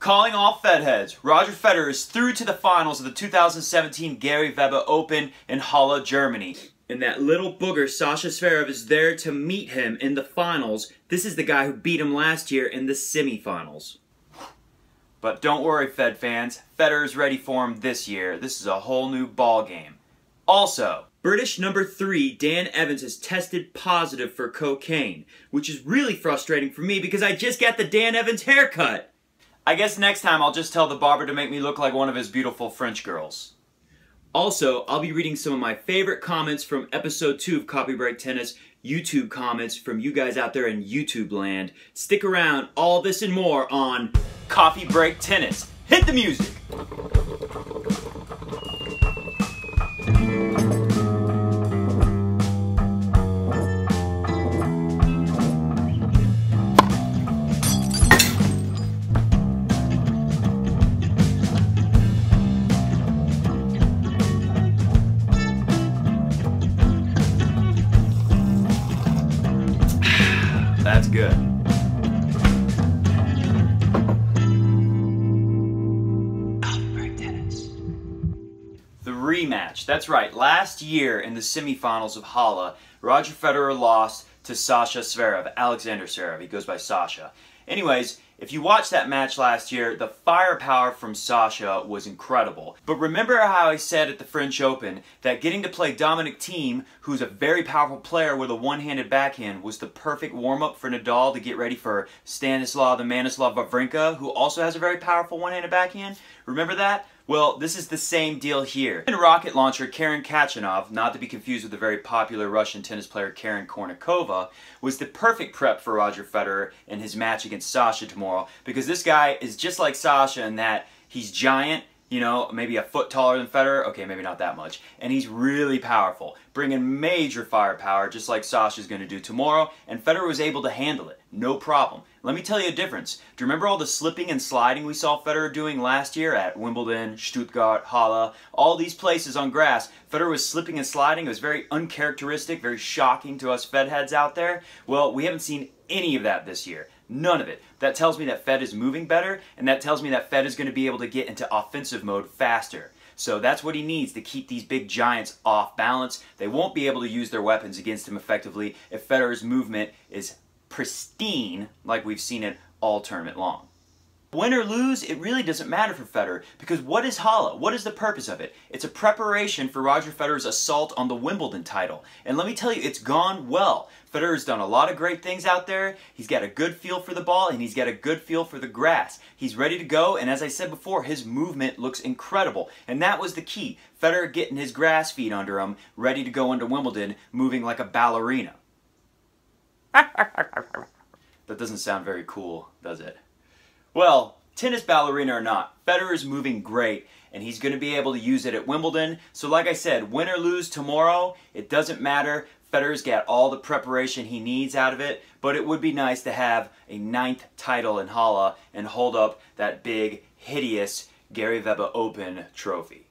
Calling all Fed heads, Roger Federer is through to the finals of the 2017 Gerry Weber Open in Halle, Germany. And that little booger Sasha Zverev is there to meet him in the finals. This is the guy who beat him last year in the semifinals. But don't worry, Fed fans, Federer is ready for him this year. This is a whole new ball game. Also, British number 3 Dan Evans has tested positive for cocaine, which is really frustrating for me because I just got the Dan Evans haircut. I guess next time I'll just tell the barber to make me look like one of his beautiful French girls. Also, I'll be reading some of my favorite comments from episode 2 of Coffee Break Tennis, YouTube comments from you guys out there in YouTube land. Stick around, all this and more on Coffee Break Tennis. Hit the music! That's good. The rematch. That's right. Last year in the semifinals of Halle, Roger Federer lost to Sasha Zverev, Alexander Zverev. He goes by Sasha. Anyways, if you watched that match last year, the firepower from Sasha was incredible. But remember how I said at the French Open that getting to play Dominic Thiem, who's a very powerful player with a one-handed backhand, was the perfect warm-up for Nadal to get ready for Stanislav the Manislav Wawrinka, who also has a very powerful one-handed backhand? Remember that? Well, this is the same deal here. And rocket launcher Karen Khachanov, not to be confused with the very popular Russian tennis player Karen Kornikova, was the perfect prep for Roger Federer in his match against Sasha tomorrow, because this guy is just like Sasha in that he's giant, you know, maybe a foot taller than Federer, okay, maybe not that much, and he's really powerful, bringing major firepower just like Sasha's going to do tomorrow, and Federer was able to handle it, no problem. Let me tell you a difference. Do you remember all the slipping and sliding we saw Federer doing last year at Wimbledon, Stuttgart, Halle, all these places on grass? Federer was slipping and sliding. It was very uncharacteristic, very shocking to us Fed heads out there. Well, we haven't seen any of that this year. None of it. That tells me that Fed is moving better, and that tells me that Fed is going to be able to get into offensive mode faster. So that's what he needs to keep these big giants off balance. They won't be able to use their weapons against him effectively if Federer's movement is pristine like we've seen it all tournament long. Win or lose, it really doesn't matter for Federer, because what is Halle? What is the purpose of it? It's a preparation for Roger Federer's assault on the Wimbledon title. And let me tell you, it's gone well. Federer's done a lot of great things out there. He's got a good feel for the ball, and he's got a good feel for the grass. He's ready to go, and as I said before, his movement looks incredible. And that was the key. Federer getting his grass feet under him, ready to go into Wimbledon, moving like a ballerina. That doesn't sound very cool, does it? Well, tennis ballerina or not, Federer is moving great, and he's going to be able to use it at Wimbledon. So like I said, win or lose tomorrow, it doesn't matter. Federer's got all the preparation he needs out of it, but it would be nice to have a 9th title in Halle and hold up that big, hideous Gerry Weber Open trophy.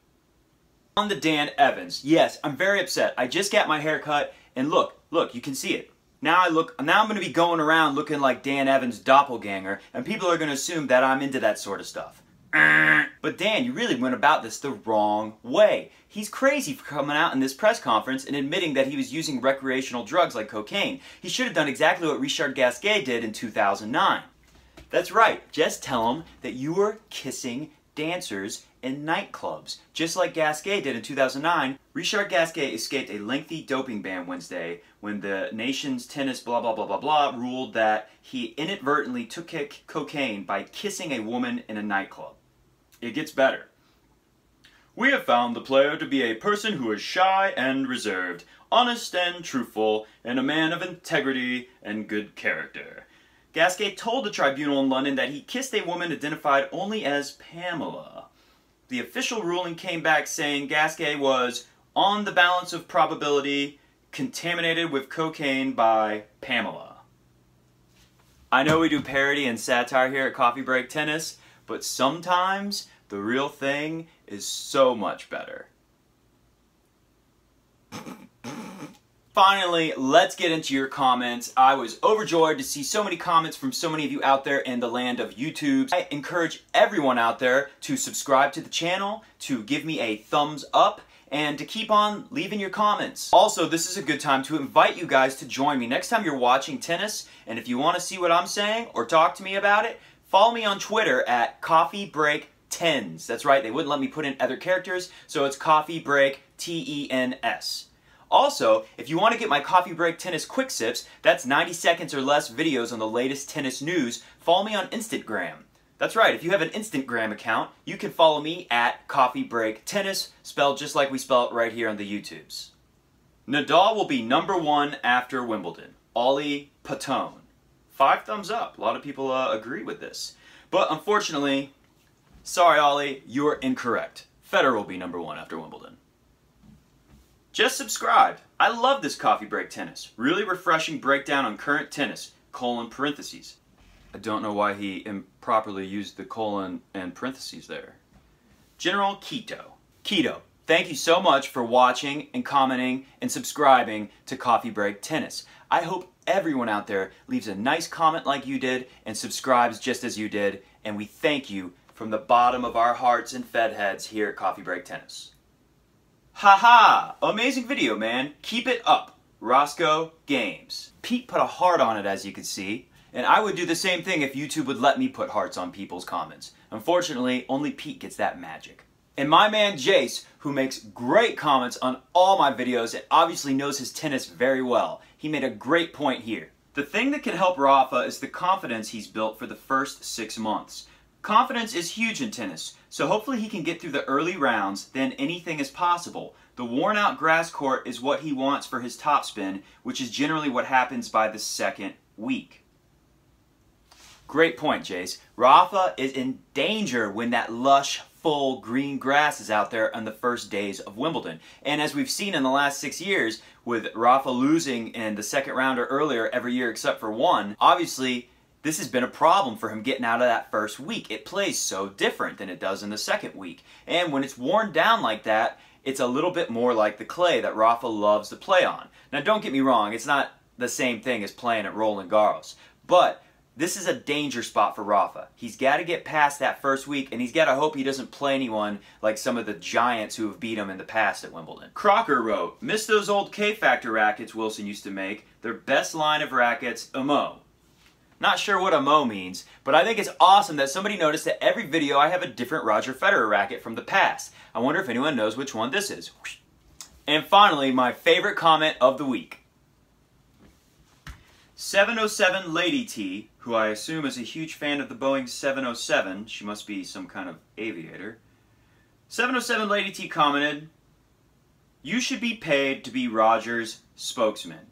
On the Dan Evans, yes, I'm very upset. I just got my hair cut, and look, you can see it. Now I'm going to be going around looking like Dan Evans' doppelganger, and people are going to assume that I'm into that sort of stuff. But Dan, you really went about this the wrong way. He's crazy for coming out in this press conference and admitting that he was using recreational drugs like cocaine. He should have done exactly what Richard Gasquet did in 2009. That's right, just tell him that you were kissing dancers in nightclubs. Just like Gasquet did in 2009, Richard Gasquet escaped a lengthy doping ban Wednesday when the nation's tennis blah blah blah blah blah ruled that he inadvertently took cocaine by kissing a woman in a nightclub. It gets better. We have found the player to be a person who is shy and reserved, honest and truthful, and a man of integrity and good character. Gasquet told the tribunal in London that he kissed a woman identified only as Pamela. The official ruling came back saying Gasquet was, on the balance of probability, contaminated with cocaine by Pamela. I know we do parody and satire here at Coffee Break Tennis, but sometimes the real thing is so much better. Finally, let's get into your comments. I was overjoyed to see so many comments from so many of you out there in the land of YouTube. I encourage everyone out there to subscribe to the channel, to give me a thumbs up, and to keep on leaving your comments. Also, this is a good time to invite you guys to join me next time you're watching tennis, and if you want to see what I'm saying or talk to me about it, follow me on Twitter at CoffeeBreak10s. That's right, they wouldn't let me put in other characters, so it's CoffeeBreak, T-E-N-S. Also, if you want to get my Coffee Break Tennis Quick Sips, that's 90 seconds or less videos on the latest tennis news, follow me on Instagram. That's right, if you have an Instagram account, you can follow me at Coffee Break Tennis, spelled just like we spell it right here on the YouTubes. Nadal will be #1 after Wimbledon. Ollie Patone. 5 thumbs up. A lot of people agree with this. But unfortunately, sorry Ollie, you're incorrect. Federer will be #1 after Wimbledon. Just subscribed. I love this Coffee Break Tennis. Really refreshing breakdown on current tennis, (parentheses). I don't know why he improperly used the colon and parentheses there. General Keto. Keto, thank you so much for watching and commenting and subscribing to Coffee Break Tennis. I hope everyone out there leaves a nice comment like you did and subscribes just as you did, and we thank you from the bottom of our hearts and fed heads here at Coffee Break Tennis. Haha! Amazing video, man. Keep it up. Roscoe Games. Pete put a heart on it, as you can see, and I would do the same thing if YouTube would let me put hearts on people's comments. Unfortunately, only Pete gets that magic. And my man Jace, who makes great comments on all my videos and obviously knows his tennis very well, he made a great point here. The thing that can help Rafa is the confidence he's built for the first 6 months. Confidence is huge in tennis, so hopefully he can get through the early rounds, then anything is possible. The worn out grass court is what he wants for his topspin, which is generally what happens by the 2nd week. Great point, Jace. Rafa is in danger when that lush, full green grass is out there on the first days of Wimbledon. And as we've seen in the last 6 years, with Rafa losing in the 2nd round or earlier every year except for one, obviously this has been a problem for him getting out of that first week. It plays so different than it does in the 2nd week. And when it's worn down like that, it's a little bit more like the clay that Rafa loves to play on. Now don't get me wrong, it's not the same thing as playing at Roland Garros. But this is a danger spot for Rafa. He's got to get past that first week, and he's got to hope he doesn't play anyone like some of the giants who have beat him in the past at Wimbledon. Crocker wrote, "Miss those old K-Factor rackets Wilson used to make. Their best line of rackets, a Mo." Not sure what a Mo means, but I think it's awesome that somebody noticed that every video I have a different Roger Federer racket from the past. I wonder if anyone knows which one this is. And finally, my favorite comment of the week. 707 Lady T, who I assume is a huge fan of the Boeing 707. She must be some kind of aviator. 707 Lady T commented, "You should be paid to be Roger's spokesman."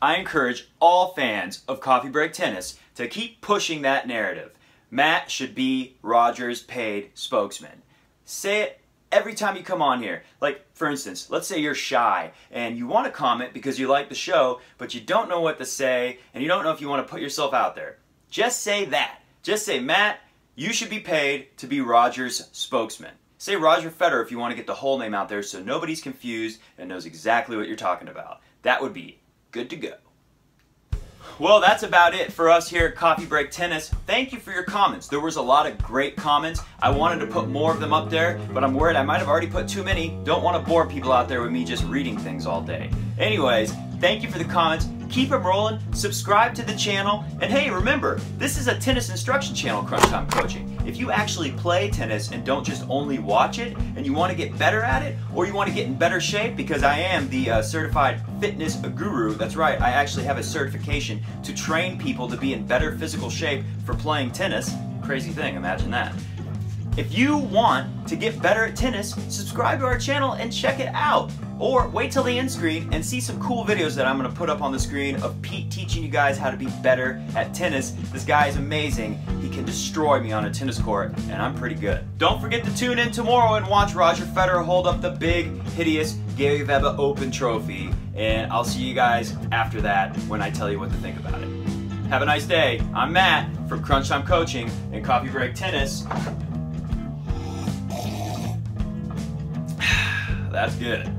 I encourage all fans of Coffee Break Tennis to keep pushing that narrative. Matt should be Roger's paid spokesman. Say it every time you come on here. Like, for instance, let's say you're shy and you want to comment because you like the show, but you don't know what to say and you don't know if you want to put yourself out there. Just say that. Just say, "Matt, you should be paid to be Roger's spokesman." Say Roger Federer if you want to get the whole name out there so nobody's confused and knows exactly what you're talking about. That would be good to go. Well, that's about it for us here at Coffee Break Tennis. Thank you for your comments. There was a lot of great comments. I wanted to put more of them up there, but I'm worried I might have already put too many. Don't want to bore people out there with me just reading things all day. Anyways, thank you for the comments. Keep them rolling, subscribe to the channel, and hey, remember, this is a tennis instruction channel, Crunch Time Coaching. If you actually play tennis and don't just only watch it, and you want to get better at it, or you want to get in better shape, because I am the certified fitness guru, that's right, I actually have a certification to train people to be in better physical shape for playing tennis. Crazy thing, imagine that. If you want to get better at tennis, subscribe to our channel and check it out. Or wait till the end screen and see some cool videos that I'm going to put up on the screen of Pete teaching you guys how to be better at tennis. This guy is amazing. He can destroy me on a tennis court, and I'm pretty good. Don't forget to tune in tomorrow and watch Roger Federer hold up the big, hideous Gerry Weber Open trophy. And I'll see you guys after that when I tell you what to think about it. Have a nice day. I'm Matt from Crunch Time Coaching and Coffee Break Tennis. That's good.